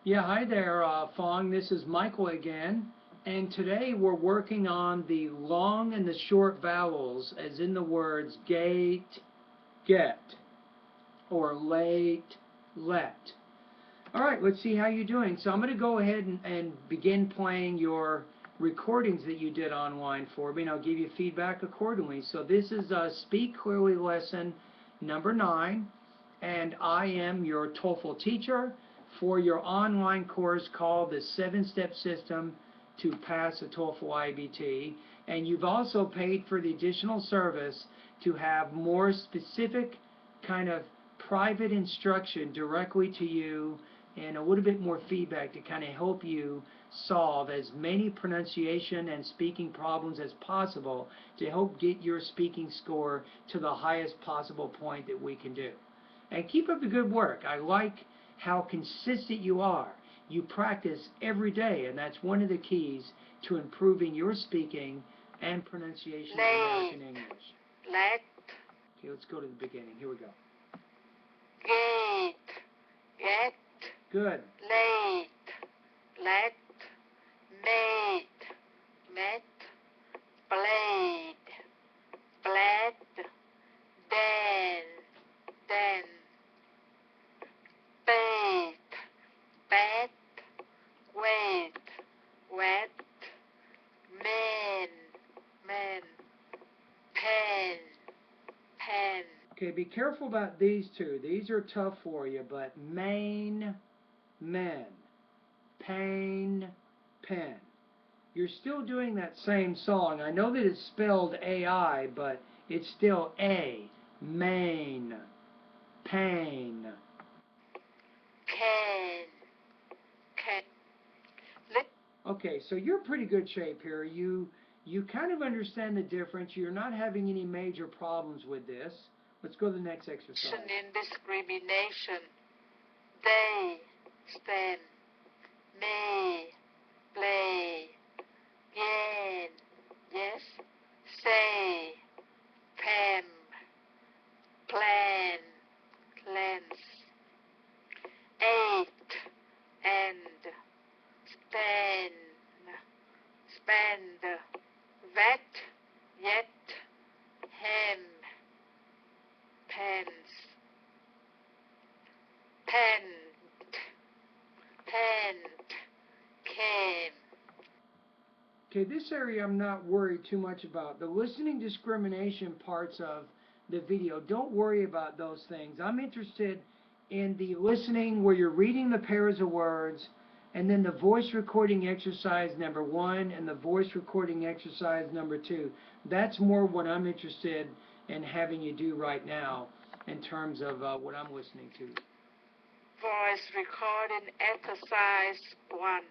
Yeah, hi there, Fong. This is Michael again. And today we're working on the long and the short vowels, as in the words gate, get, or late, let. All right, let's see how you're doing. So I'm going to go ahead and begin playing your recordings that you did online for me, and I'll give you feedback accordingly. So this is Speak Clearly lesson number 9, and I am your TOEFL teacher for your online course called the 7-Step System to Pass a TOEFL IBT. And you've also paid for the additional service to have more specific kind of private instruction directly to you and a little bit more feedback to kind of help you solve as many pronunciation and speaking problems as possible to help get your speaking score to the highest possible point that we can do. And keep up the good work. I like how consistent you are. You practice every day, and that's one of the keys to improving your speaking and pronunciation of American English. Let. Okay, let's go to the beginning. Here we go. Gate. Get. Good. Late. Let. Made. Met. Blade. Bled. Then. Bait. Bet. Wait. Wet. Men. Pen. Okay, be careful about these two. These are tough for you, but main, men, pain, pen. You're still doing that same song. I know that it's spelled AI, but it's still A, main, pain. Can. Okay, so you're in pretty good shape here. You kind of understand the difference. You're not having any major problems with this. Let's go to the next exercise. Indiscrimination. They. Stand. May. Play. Gain. Yes. Say. Pam. Plan. Cleanse. Eight. And. Spend. Vet. Yet. Hem. Pens. Pent. Came. Okay, this area I'm not worried too much about. The listening discrimination parts of the video, don't worry about those things. I'm interested in the listening where you're reading the pairs of words, and then the voice recording exercise number 1 and the voice recording exercise number 2. That's more what I'm interested in having you do right now in terms of what I'm listening to. Voice recording exercise 1.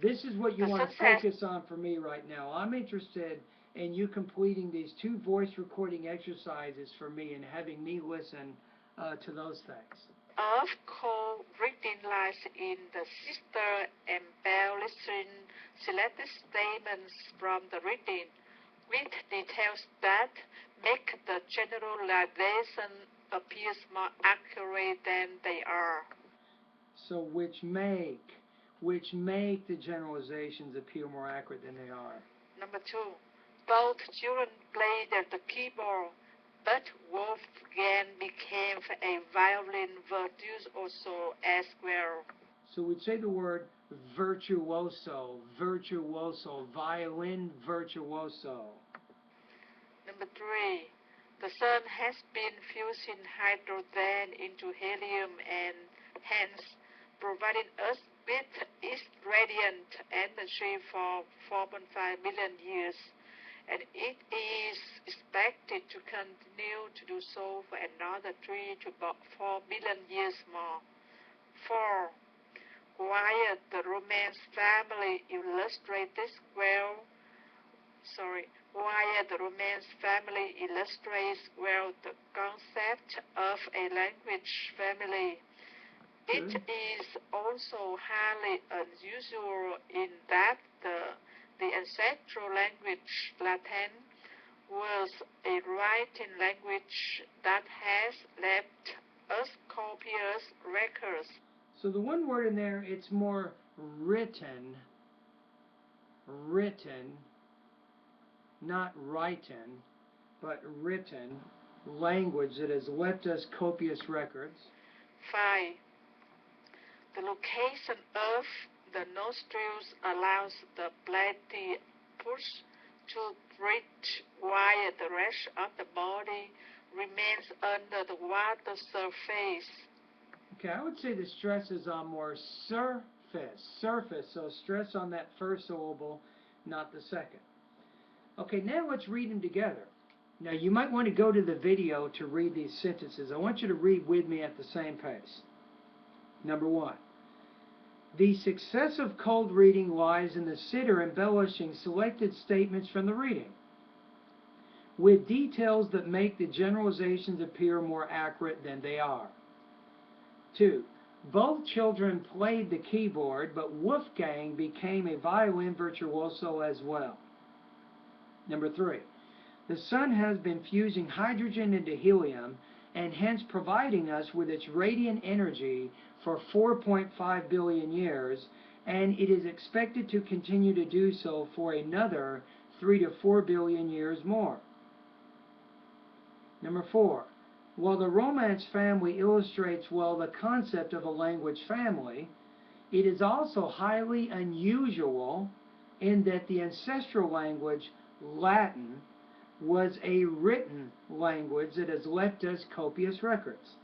This is what you want to focus on for me right now. I'm interested in you completing these 2 voice recording exercises for me and having me listen to those things. Of course, reading lies in the sister embellishing selected statements from the reading with details that make the generalization appear more accurate than they are. So which make the generalizations appear more accurate than they are. Number 2, both children played the keyboard, but Wolfgang became a violin virtuoso as well. So we'd say the word virtuoso, violin virtuoso. Number 3, the sun has been fusing hydrogen into helium and hence providing us with its radiant energy for 4.5 million years, and it is expected to continue to do so for another 3 to 4 billion years more. 4. While the Romance family illustrates well the concept of a language family, it is also highly unusual in that the ancestral language Latin was a writing language that has left us copious records. So the one word in there, it's more written, not written, but written language that has left us copious records. 5. The location of the nostrils allows the platypus to breathe while the rest of the body remains under the water surface. Okay, I would say the stress is on more surface, so stress on that first syllable, not the second. Okay, now let's read them together. Now you might want to go to the video to read these sentences. I want you to read with me at the same pace. Number 1. The success of cold reading lies in the sitter embellishing selected statements from the reading with details that make the generalizations appear more accurate than they are. 2. Both children played the keyboard, but Wolfgang became a violin virtuoso as well. Number 3. The sun has been fusing hydrogen into helium and hence providing us with its radiant energy for 4.5 billion years, and it is expected to continue to do so for another 3 to 4 billion years more. Number 4. While the Romance family illustrates well the concept of a language family, it is also highly unusual in that the ancestral language, Latin, was a written language that has left us copious records.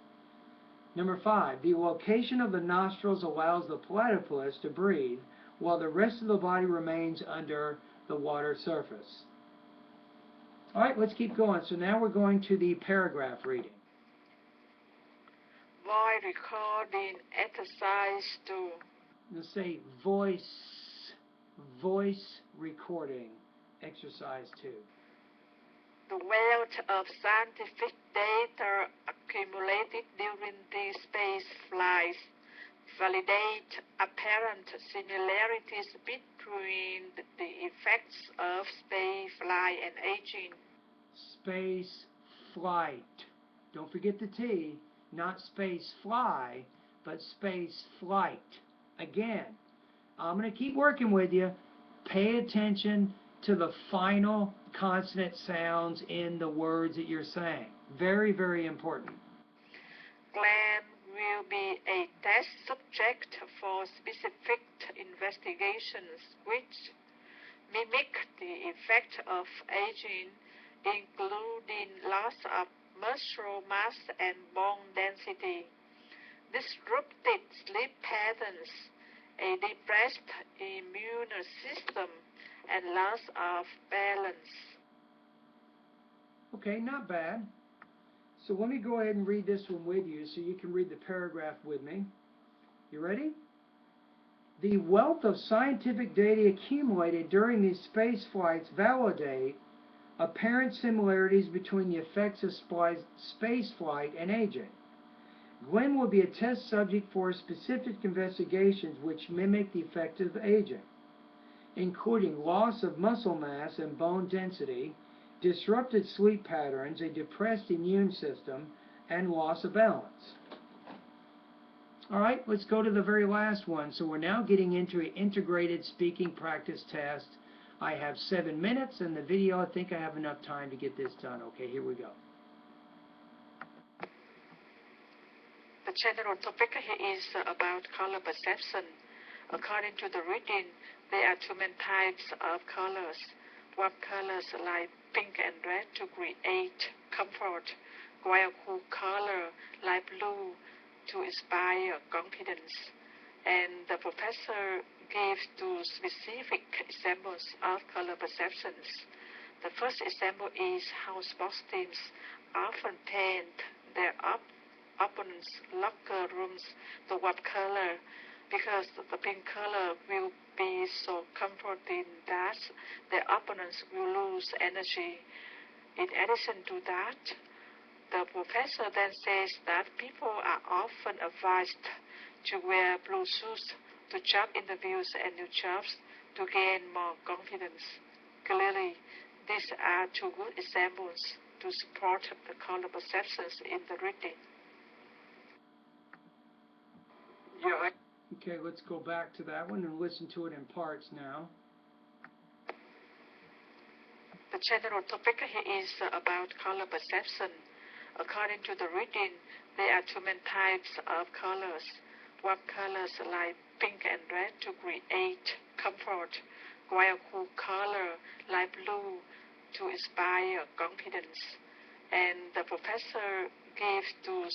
Number 5. The location of the nostrils allows the platypus to breathe while the rest of the body remains under the water surface. Alright, let's keep going. So now we're going to the paragraph reading. Voice recording exercise 2. Let's say voice recording exercise 2. The wealth of scientific data accumulated during these space flights validate apparent similarities between the effects of space flight and aging. Space flight. Don't forget the T. Not space fly, but space flight. Again, I'm going to keep working with you. Pay attention to the final consonant sounds in the words that you're saying. Very, very important. Glenn will be a test subject for specific investigations which mimic the effect of aging, including loss of muscle mass and bone density, disrupted sleep patterns, a depressed immune system, and loss of balance. Okay, not bad. So let me go ahead and read this one with you so you can read the paragraph with me. You ready? The wealth of scientific data accumulated during these space flights validate apparent similarities between the effects of space flight and aging. Glenn will be a test subject for specific investigations which mimic the effect of aging, including loss of muscle mass and bone density, disrupted sleep patterns, a depressed immune system, and loss of balance. Alright, let's go to the very last one. So we're now getting into an integrated speaking practice test. I have 7 minutes, and the video, I think I have enough time to get this done. Okay, here we go. The general topic here is about color perception. According to the reading, there are two main types of colors. Warm colors like pink and red to create comfort, while cool color like blue to inspire confidence. And the professor gives two specific examples of color perceptions. The first example is how sports teams often paint their opponents' locker rooms the warm color because the pink color will be so comforting that their opponents will lose energy. In addition to that, the professor then says that people are often advised to wear blue shoes to job interviews and new jobs to gain more confidence. Clearly, these are two good examples to support the color perceptions in the reading. Yeah, Okay, let's go back to that one and listen to it in parts now. The general topic here is about color perception. According to the reading, there are two main types of colors. Warm colors like pink and red to create comfort, while cool color like blue to inspire confidence. And the professor gives two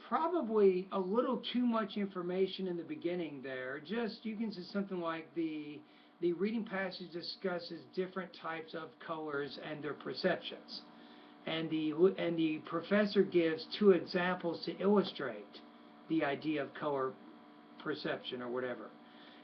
Probably a little too much information in the beginning there. Just, you can say something like the reading passage discusses different types of colors and their perceptions. And the professor gives two examples to illustrate the idea of color perception or whatever.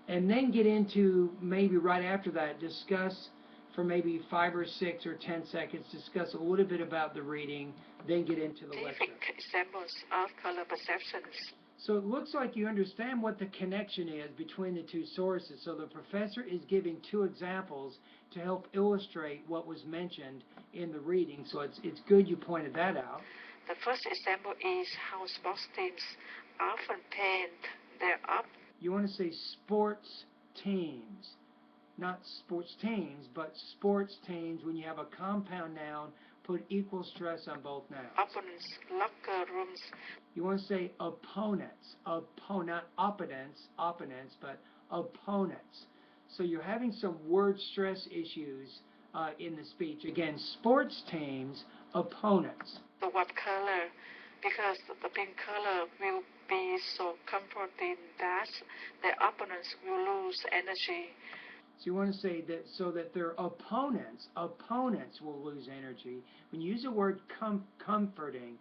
And then get into, maybe right after that, discuss for maybe 5 or 6 or 10 seconds, discuss a little bit about the reading, then get into the lecture. examples of color perceptions. So it looks like you understand what the connection is between the two sources. So the professor is giving two examples to help illustrate what was mentioned in the reading. So it's good you pointed that out. The first example is how sports teams often paint their up. You want to say sports teams. Not sports teams, but sports teams. When you have a compound noun, put equal stress on both nouns. Opponents, locker rooms. You want to say opponents, not opponents, but opponents. So you're having some word stress issues in the speech. Again, sports teams, opponents. The what color? Because the pink color will be so comforting that their opponents will lose energy. So you want to say that so that their opponents will lose energy. When you use the word comforting,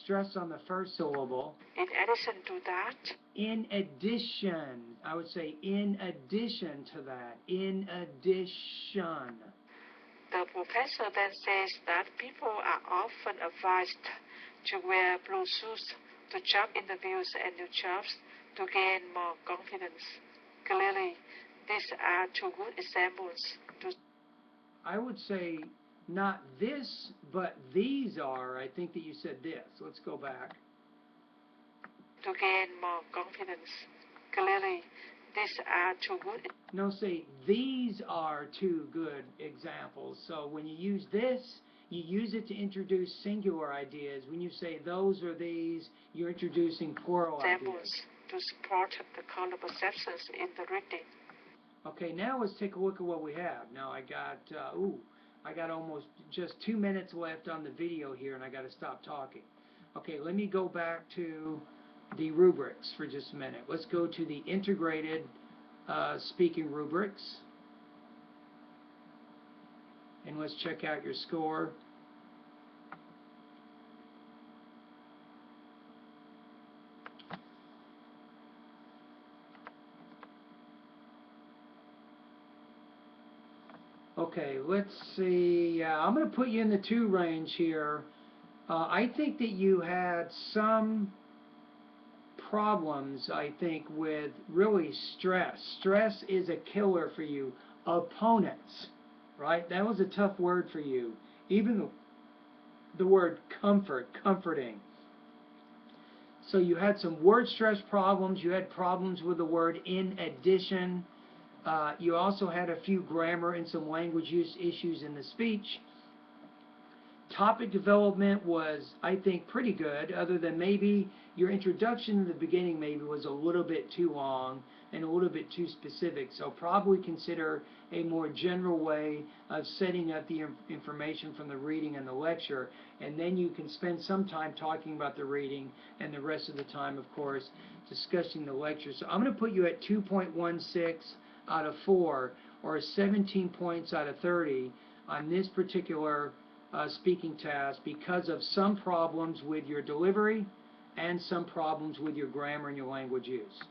stress on the first syllable. In addition to that. In addition, I would say in addition to that. In addition. The professor then says that people are often advised to wear blue shoes to job interviews and new jobs to gain more confidence. Clearly, these are two good examples. I would say not this, but these are. I think that you said this. Let's go back. To gain more confidence. Clearly, these are two good. No, say these are two good examples. So when you use this, you use it to introduce singular ideas. When you say those or these, you're introducing plural ideas. To support the color perceptions in the reading. Okay, now let's take a look at what we have. Now I got almost just 2 minutes left on the video here, and I got to stop talking. Okay, let me go back to the rubrics for just a minute. Let's go to the integrated speaking rubrics, and let's check out your score. Okay, let's see. I'm going to put you in the 2 range here. I think that you had some problems, I think, with really stress. Stress is a killer for you. Opponents, right? That was a tough word for you. Even the word comforting. So you had some word stress problems. You had problems with the word in addition. You also had a few grammar and some language use issues in the speech. Topic development was, I think, pretty good, other than maybe your introduction in the beginning maybe was a little bit too long and a little bit too specific. So probably consider a more general way of setting up the information from the reading and the lecture, and then you can spend some time talking about the reading and the rest of the time, of course, discussing the lecture. So I'm going to put you at 2.16 out of 4, or 17 points out of 30 on this particular speaking task because of some problems with your delivery and some problems with your grammar and your language use.